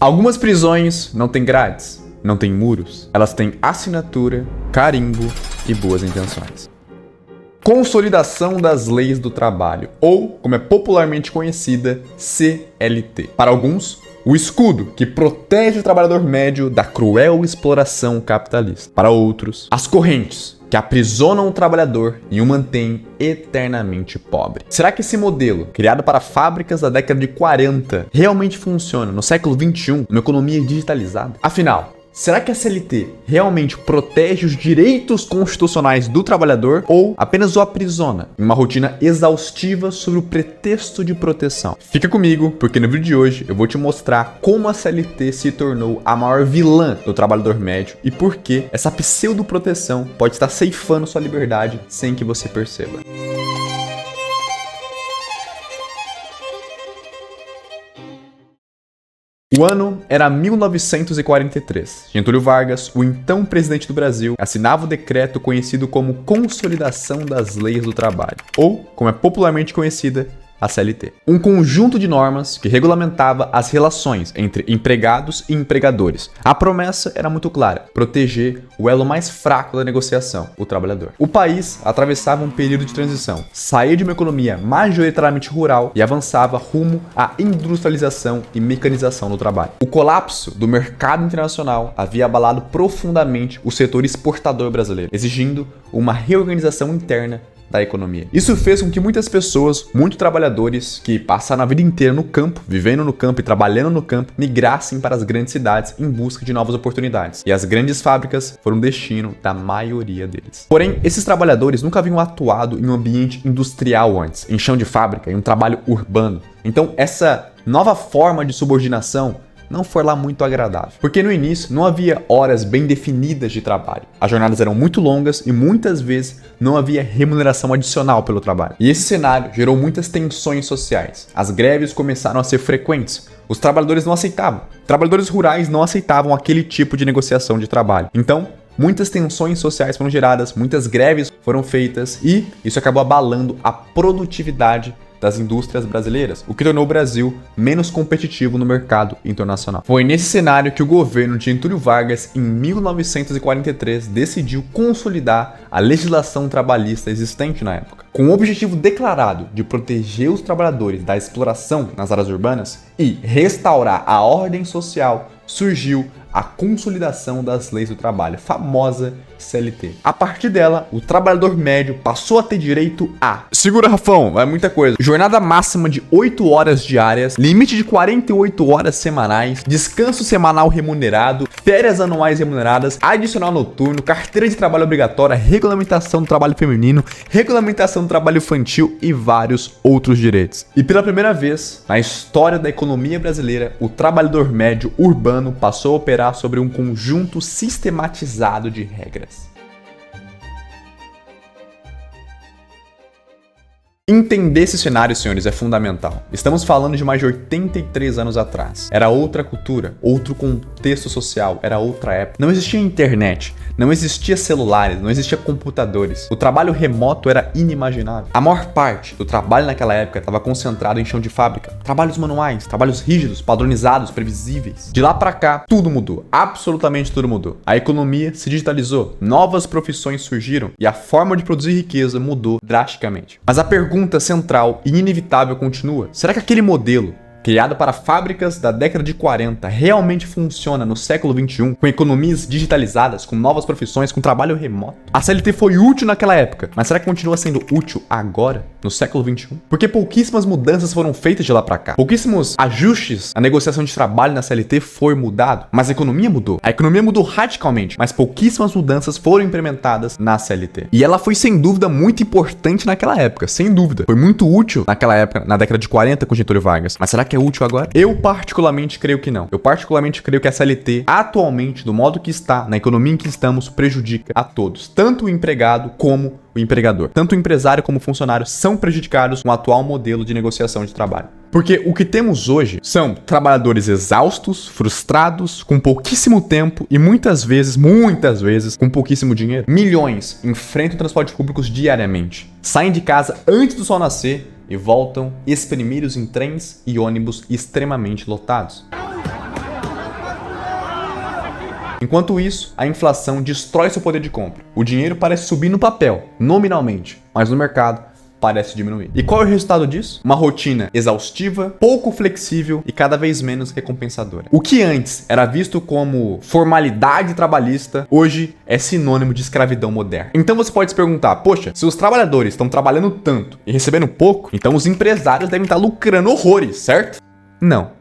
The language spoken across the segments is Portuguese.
Algumas prisões não têm grades, não têm muros. Elas têm assinatura, carimbo e boas intenções. Consolidação das Leis do Trabalho, ou, como é popularmente conhecida, CLT. Para alguns, o escudo que protege o trabalhador médio da cruel exploração capitalista. Para outros, as correntes que aprisionam o trabalhador e o mantêm eternamente pobre. Será que esse modelo, criado para fábricas da década de 40, realmente funciona no século XXI, numa economia digitalizada? Afinal, será que a CLT realmente protege os direitos constitucionais do trabalhador ou apenas o aprisiona em uma rotina exaustiva sob o pretexto de proteção? Fica comigo, porque no vídeo de hoje eu vou te mostrar como a CLT se tornou a maior vilã do trabalhador médio e por que essa pseudo-proteção pode estar ceifando sua liberdade sem que você perceba. O ano era 1943. Getúlio Vargas, o então presidente do Brasil, assinava o decreto conhecido como Consolidação das Leis do Trabalho, ou, como é popularmente conhecida, a CLT. Um conjunto de normas que regulamentava as relações entre empregados e empregadores. A promessa era muito clara: proteger o elo mais fraco da negociação, o trabalhador. O país atravessava um período de transição, saía de uma economia majoritariamente rural e avançava rumo à industrialização e mecanização do trabalho. O colapso do mercado internacional havia abalado profundamente o setor exportador brasileiro, exigindo uma reorganização interna da economia. Isso fez com que muitas pessoas, muitos trabalhadores que passaram a vida inteira no campo, vivendo no campo e trabalhando no campo, migrassem para as grandes cidades em busca de novas oportunidades. E as grandes fábricas foram o destino da maioria deles. Porém, esses trabalhadores nunca haviam atuado em um ambiente industrial antes, em chão de fábrica, em um trabalho urbano. Então, essa nova forma de subordinação não foi lá muito agradável, porque no início não havia horas bem definidas de trabalho. As jornadas eram muito longas e muitas vezes não havia remuneração adicional pelo trabalho. E esse cenário gerou muitas tensões sociais. As greves começaram a ser frequentes. Os trabalhadores não aceitavam. Trabalhadores rurais não aceitavam aquele tipo de negociação de trabalho. Então, muitas tensões sociais foram geradas, muitas greves foram feitas e isso acabou abalando a produtividade das indústrias brasileiras, o que tornou o Brasil menos competitivo no mercado internacional. Foi nesse cenário que o governo de Getúlio Vargas, em 1943, decidiu consolidar a legislação trabalhista existente na época. Com o objetivo declarado de proteger os trabalhadores da exploração nas áreas urbanas e restaurar a ordem social, surgiu a Consolidação das Leis do Trabalho, famosa CLT. A partir dela, o trabalhador médio passou a ter direito a... Segura, Rafão, é muita coisa. Jornada máxima de 8 horas diárias, limite de 48 horas semanais, descanso semanal remunerado, férias anuais remuneradas, adicional noturno, carteira de trabalho obrigatória, regulamentação do trabalho feminino, regulamentação do trabalho infantil e vários outros direitos. E pela primeira vez na história da economia brasileira, o trabalhador médio urbano passou a operar sobre um conjunto sistematizado de regras. Entender esse cenário, senhores, é fundamental. Estamos falando de mais de 83 anos atrás. Era outra cultura, outro contexto social, era outra época. Não existia internet, não existia celulares, não existia computadores. O trabalho remoto era inimaginável. A maior parte do trabalho naquela época estava concentrado em chão de fábrica. Trabalhos manuais, trabalhos rígidos, padronizados, previsíveis. De lá para cá, tudo mudou. Absolutamente tudo mudou. A economia se digitalizou, novas profissões surgiram e a forma de produzir riqueza mudou drasticamente. Mas a pergunta central e inevitável continua: será que aquele modelo criado para fábricas da década de 40 realmente funciona no século XXI, com economias digitalizadas, com novas profissões, com trabalho remoto? A CLT foi útil naquela época, mas será que continua sendo útil agora, no século XXI? Porque pouquíssimas mudanças foram feitas de lá para cá. Pouquíssimos ajustes à negociação de trabalho na CLT foi mudado, mas a economia mudou. A economia mudou radicalmente, mas pouquíssimas mudanças foram implementadas na CLT. E ela foi sem dúvida muito importante naquela época, sem dúvida. Foi muito útil naquela época, na década de 40 com Getúlio Vargas. Mas será que é útil agora? Eu particularmente creio que não. Eu particularmente creio que a CLT, atualmente, do modo que está, na economia em que estamos, prejudica a todos. Tanto o empregado como o empregador. Tanto o empresário como o funcionário são prejudicados com o atual modelo de negociação de trabalho. Porque o que temos hoje são trabalhadores exaustos, frustrados, com pouquíssimo tempo e muitas vezes, com pouquíssimo dinheiro. Milhões enfrentam transportes públicos diariamente. Saem de casa antes do sol nascer e voltam espremidos em trens e ônibus extremamente lotados. Enquanto isso, a inflação destrói seu poder de compra. O dinheiro parece subir no papel, nominalmente, mas no mercado parece diminuir. E qual é o resultado disso? Uma rotina exaustiva, pouco flexível e cada vez menos recompensadora. O que antes era visto como formalidade trabalhista, hoje é sinônimo de escravidão moderna. Então você pode se perguntar, poxa, se os trabalhadores estão trabalhando tanto e recebendo pouco, então os empresários devem estar lucrando horrores, certo? Não.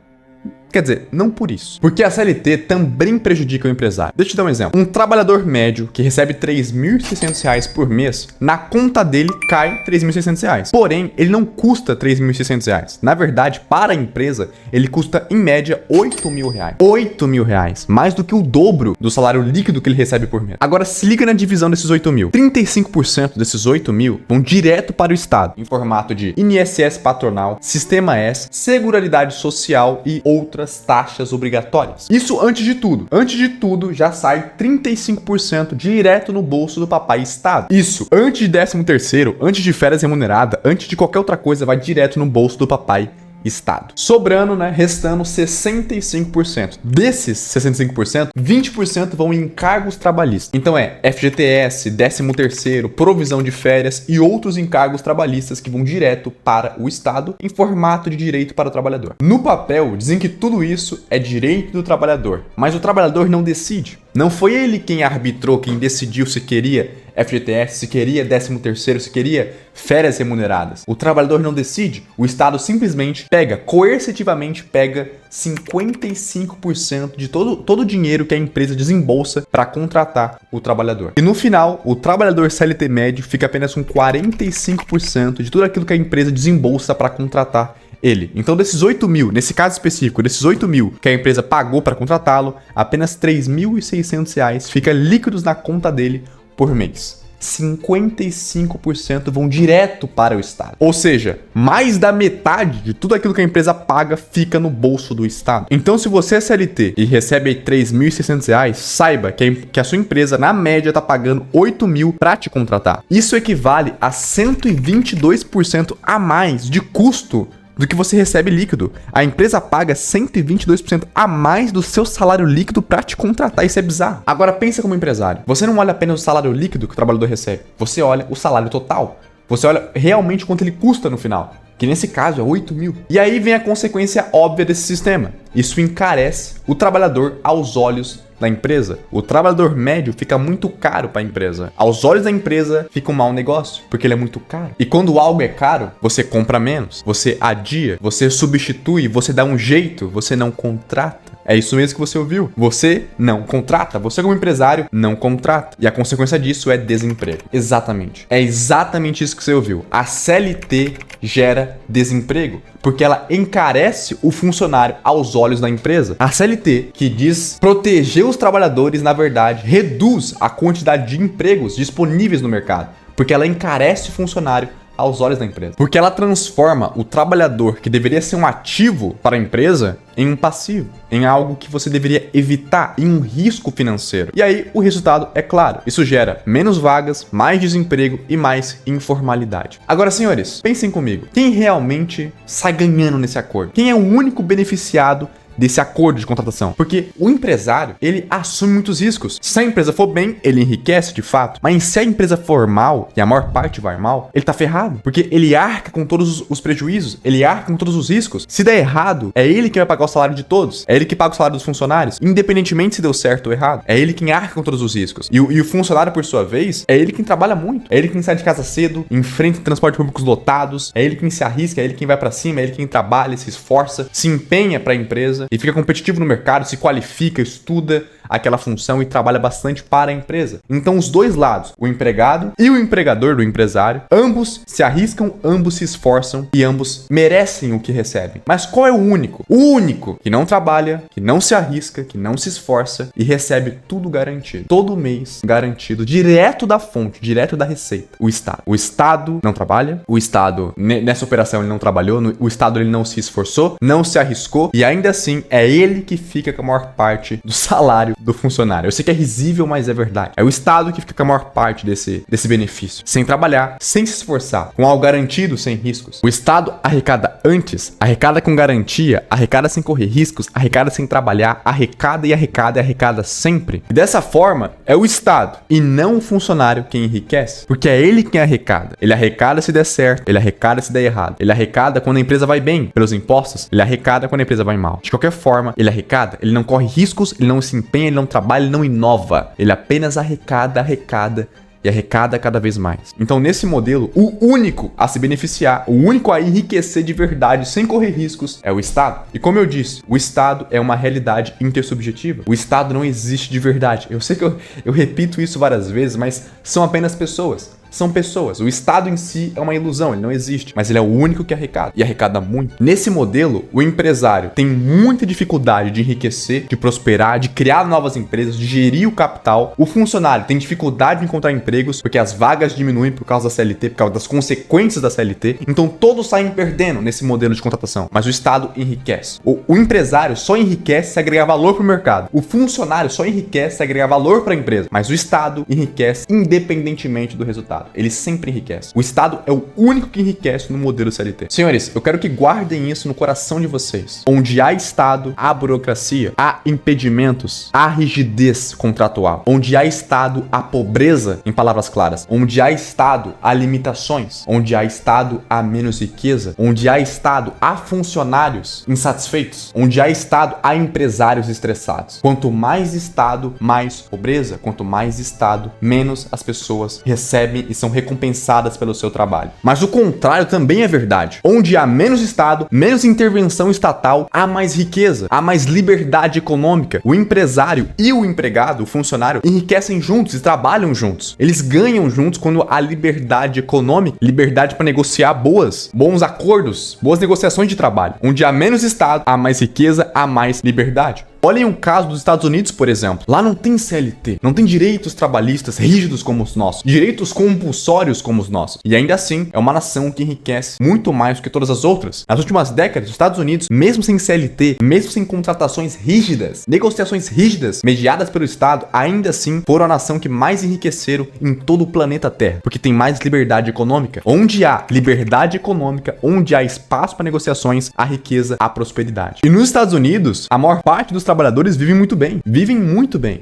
Quer dizer, não por isso. Porque a CLT também prejudica o empresário. Deixa eu te dar um exemplo. Um trabalhador médio que recebe R$ 3.600 por mês, na conta dele cai R$ 3.600. Porém, ele não custa R$ 3.600. Na verdade, para a empresa, ele custa, em média, R$ 8.000. R$ 8.000. Mais do que o dobro do salário líquido que ele recebe por mês. Agora, se liga na divisão desses 8.000. 35% desses 8.000 vão direto para o Estado, em formato de INSS patronal, Sistema S, Seguridade Social e outras taxas obrigatórias. Isso antes de tudo. Antes de tudo, já sai 35% direto no bolso do papai Estado. Isso antes de 13º, antes de férias remunerada, antes de qualquer outra coisa, vai direto no bolso do papai Estado. Sobrando, restando 65%. Desses 65%, 20% vão em encargos trabalhistas. Então FGTS, 13º, provisão de férias e outros encargos trabalhistas que vão direto para o Estado em formato de direito para o trabalhador. No papel, dizem que tudo isso é direito do trabalhador, mas o trabalhador não decide. Não foi ele quem arbitrou, quem decidiu se queria FGTS, se queria 13º, se queria férias remuneradas. O trabalhador não decide, o Estado simplesmente coercitivamente pega 55% de todo o dinheiro que a empresa desembolsa para contratar o trabalhador. E no final, o trabalhador CLT médio fica apenas com 45% de tudo aquilo que a empresa desembolsa para contratar ele. Então, desses 8.000, nesse caso específico, desses 8.000 que a empresa pagou para contratá-lo, apenas R$ 3.600 fica líquidos na conta dele por mês. 55% vão direto para o Estado. Ou seja, mais da metade de tudo aquilo que a empresa paga fica no bolso do Estado. Então, se você é CLT e recebe R$ 3.600, saiba que a sua empresa, na média, está pagando R$ 8.000 para te contratar. Isso equivale a 122% a mais de custo do que você recebe líquido. A empresa paga 122% a mais do seu salário líquido para te contratar. Isso é bizarro. Agora pensa como empresário. Você não olha apenas o salário líquido que o trabalhador recebe. Você olha o salário total. Você olha realmente quanto ele custa no final. Que nesse caso é 8.000. E aí vem a consequência óbvia desse sistema. Isso encarece o trabalhador aos olhos da empresa. O trabalhador médio fica muito caro para a empresa. Aos olhos da empresa, fica um mau negócio, porque ele é muito caro. E quando algo é caro, você compra menos, você adia, você substitui, você dá um jeito, você não contrata. É isso mesmo que você ouviu. Você não contrata. Você, como empresário, não contrata. E a consequência disso é desemprego. Exatamente. É exatamente isso que você ouviu. A CLT gera desemprego, porque ela encarece o funcionário aos olhos da empresa. A CLT, que diz proteger os trabalhadores, na verdade, reduz a quantidade de empregos disponíveis no mercado, porque ela encarece o funcionário aos olhos da empresa. Porque ela transforma o trabalhador, que deveria ser um ativo para a empresa, em um passivo, em algo que você deveria evitar, em um risco financeiro. E aí o resultado é claro. Isso gera menos vagas, mais desemprego e mais informalidade. Agora, senhores, pensem comigo. Quem realmente sai ganhando nesse acordo? Quem é o único beneficiado desse acordo de contratação? Porque o empresário, ele assume muitos riscos. Se a empresa for bem, ele enriquece de fato. Mas se a empresa for mal, e a maior parte vai mal, ele tá ferrado. Porque ele arca com todos os prejuízos, ele arca com todos os riscos. Se der errado, é ele que vai pagar o salário de todos. É ele que paga o salário dos funcionários, independentemente se deu certo ou errado. É ele quem arca com todos os riscos. E o funcionário, por sua vez, é ele quem trabalha muito. É ele quem sai de casa cedo, enfrenta transportes públicos lotados, é ele quem se arrisca, é ele quem vai pra cima, é ele quem trabalha, se esforça, se empenha pra empresa e fica competitivo no mercado, se qualifica, estuda aquela função e trabalha bastante para a empresa. Então os dois lados, o empregado e o empregador do empresário, ambos se arriscam, ambos se esforçam e ambos merecem o que recebem. Mas qual é o único? O único que não trabalha, que não se arrisca, que não se esforça e recebe tudo garantido. Todo mês garantido, direto da fonte, direto da receita. O Estado. O Estado não trabalha, o Estado nessa operação ele não trabalhou, o Estado ele não se esforçou, não se arriscou e ainda assim assim é ele que fica com a maior parte do salário do funcionário. Eu sei que é risível, mas é verdade. É o Estado que fica com a maior parte desse benefício. Sem trabalhar, sem se esforçar, com algo garantido, sem riscos. O Estado arrecada antes, arrecada com garantia, arrecada sem correr riscos, arrecada sem trabalhar, arrecada e arrecada e arrecada sempre. E dessa forma, é o Estado e não o funcionário quem enriquece, porque é ele quem arrecada. Ele arrecada se der certo, ele arrecada se der errado. Ele arrecada quando a empresa vai bem, pelos impostos, ele arrecada quando a empresa vai mal. De qualquer forma, ele arrecada, ele não corre riscos, ele não se empenha, ele não trabalha, ele não inova. Ele apenas arrecada e arrecada cada vez mais. Então, nesse modelo, o único a se beneficiar, o único a enriquecer de verdade, sem correr riscos, é o Estado. E como eu disse, o Estado é uma realidade intersubjetiva. O Estado não existe de verdade. Eu sei que eu repito isso várias vezes, mas são apenas pessoas. São pessoas. O Estado em si é uma ilusão, ele não existe, mas ele é o único que arrecada, e arrecada muito. Nesse modelo, o empresário tem muita dificuldade de enriquecer, de prosperar, de criar novas empresas, de gerir o capital. O funcionário tem dificuldade de encontrar empregos, porque as vagas diminuem por causa da CLT, por causa das consequências da CLT. Então todos saem perdendo nesse modelo de contratação, mas o Estado enriquece. O empresário só enriquece se agregar valor para o mercado. O funcionário só enriquece se agregar valor para a empresa, mas o Estado enriquece independentemente do resultado. Ele sempre enriquece. O Estado é o único que enriquece no modelo CLT. Senhores, eu quero que guardem isso no coração de vocês. Onde há Estado, há burocracia, há impedimentos, há rigidez contratual. Onde há Estado, há pobreza, em palavras claras. Onde há Estado, há limitações. Onde há Estado, há menos riqueza. Onde há Estado, há funcionários insatisfeitos. Onde há Estado, há empresários estressados. Quanto mais Estado, mais pobreza. Quanto mais Estado, menos as pessoas recebem e são recompensadas pelo seu trabalho. Mas o contrário também é verdade. Onde há menos Estado, menos intervenção estatal, há mais riqueza, há mais liberdade econômica. O empresário e o empregado, o funcionário, enriquecem juntos e trabalham juntos. Eles ganham juntos quando há liberdade econômica, liberdade para negociar bons acordos, boas negociações de trabalho. Onde há menos Estado, há mais riqueza, há mais liberdade. Olhem o caso dos Estados Unidos, por exemplo. Lá não tem CLT, não tem direitos trabalhistas rígidos como os nossos, direitos compulsórios como os nossos. E ainda assim, é uma nação que enriquece muito mais do que todas as outras. Nas últimas décadas, os Estados Unidos, mesmo sem CLT, mesmo sem contratações rígidas, negociações rígidas, mediadas pelo Estado, ainda assim foram a nação que mais enriqueceram em todo o planeta Terra, porque tem mais liberdade econômica. Onde há liberdade econômica, onde há espaço para negociações, há riqueza, há prosperidade. E nos Estados Unidos, a maior parte dos trabalhadores vivem muito bem,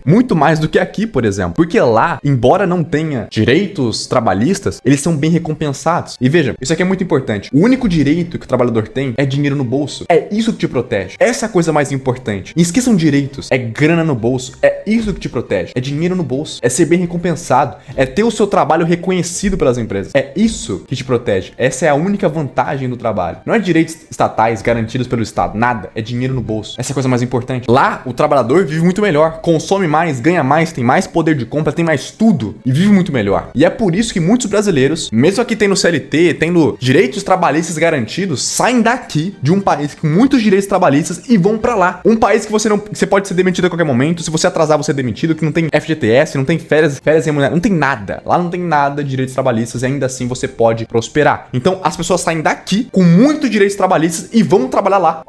muito mais do que aqui, por exemplo, porque lá, embora não tenha direitos trabalhistas, eles são bem recompensados. E veja, isso aqui é muito importante. O único direito que o trabalhador tem é dinheiro no bolso. É isso que te protege. Essa é a coisa mais importante. E esqueçam direitos. É grana no bolso. É isso que te protege. É dinheiro no bolso. É ser bem recompensado. É ter o seu trabalho reconhecido pelas empresas. É isso que te protege. Essa é a única vantagem do trabalho. Não é direitos estatais garantidos pelo Estado. Nada. É dinheiro no bolso. Essa é a coisa mais importante. Lá, o trabalhador vive muito melhor, consome mais, ganha mais, tem mais poder de compra, tem mais tudo e vive muito melhor. E é por isso que muitos brasileiros, mesmo aqui tendo CLT, tendo direitos trabalhistas garantidos, saem daqui de um país com muitos direitos trabalhistas e vão pra lá. Um país que você pode ser demitido a qualquer momento, se você atrasar você é demitido, que não tem FGTS, não tem férias remuneradas, não tem nada. Lá não tem nada de direitos trabalhistas e ainda assim você pode prosperar. Então as pessoas saem daqui com muitos direitos trabalhistas e vão trabalhar lá.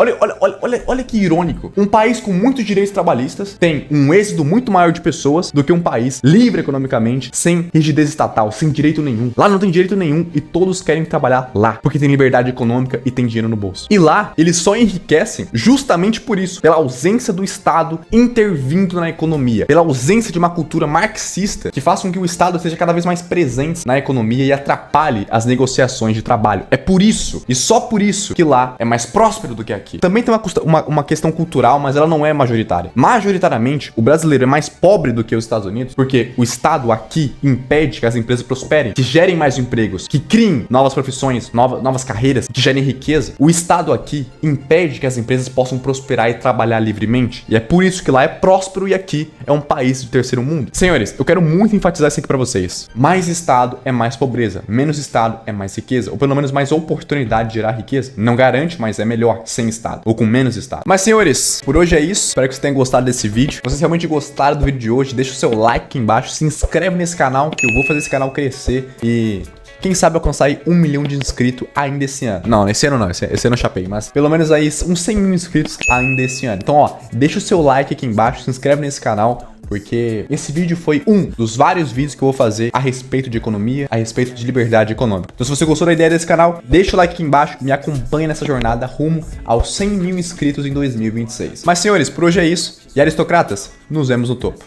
Olha que irônico. Um país com muitos direitos trabalhistas tem um êxodo muito maior de pessoas do que um país livre economicamente, sem rigidez estatal, sem direito nenhum. Lá não tem direito nenhum e todos querem trabalhar lá, porque tem liberdade econômica e tem dinheiro no bolso. E lá, eles só enriquecem justamente por isso, pela ausência do Estado intervindo na economia, pela ausência de uma cultura marxista que faça com que o Estado esteja cada vez mais presente na economia e atrapalhe as negociações de trabalho. É por isso, e só por isso, que lá é mais próspero do que aqui. Também tem uma questão cultural, mas ela não é majoritária. Majoritariamente, o brasileiro é mais pobre do que os Estados Unidos, porque o Estado aqui impede que as empresas prosperem, que gerem mais empregos, que criem novas profissões, novas carreiras, que gerem riqueza. O Estado aqui impede que as empresas possam prosperar e trabalhar livremente. E é por isso que lá é próspero e aqui é um país de terceiro mundo. Senhores, eu quero muito enfatizar isso aqui pra vocês. Mais Estado é mais pobreza, menos Estado é mais riqueza, ou pelo menos mais oportunidade de gerar riqueza. Não garante, mas é melhor sem Estado, ou com menos Estado. Mas senhores, por hoje é isso. Espero que vocês tenham gostado desse vídeo. Se vocês realmente gostaram do vídeo de hoje, deixa o seu like aqui embaixo, se inscreve nesse canal, que eu vou fazer esse canal crescer e Quem sabe alcançar aí 1 milhão de inscritos ainda esse ano. Não, esse ano não, esse ano eu chapei, mas pelo menos aí uns 100 mil inscritos ainda esse ano. Então, ó, deixa o seu like aqui embaixo, se inscreve nesse canal, porque esse vídeo foi um dos vários vídeos que eu vou fazer a respeito de economia, a respeito de liberdade econômica. Então se você gostou da ideia desse canal, deixa o like aqui embaixo, me acompanha nessa jornada rumo aos 100 mil inscritos em 2026. Mas senhores, por hoje é isso. E aristocratas, nos vemos no topo.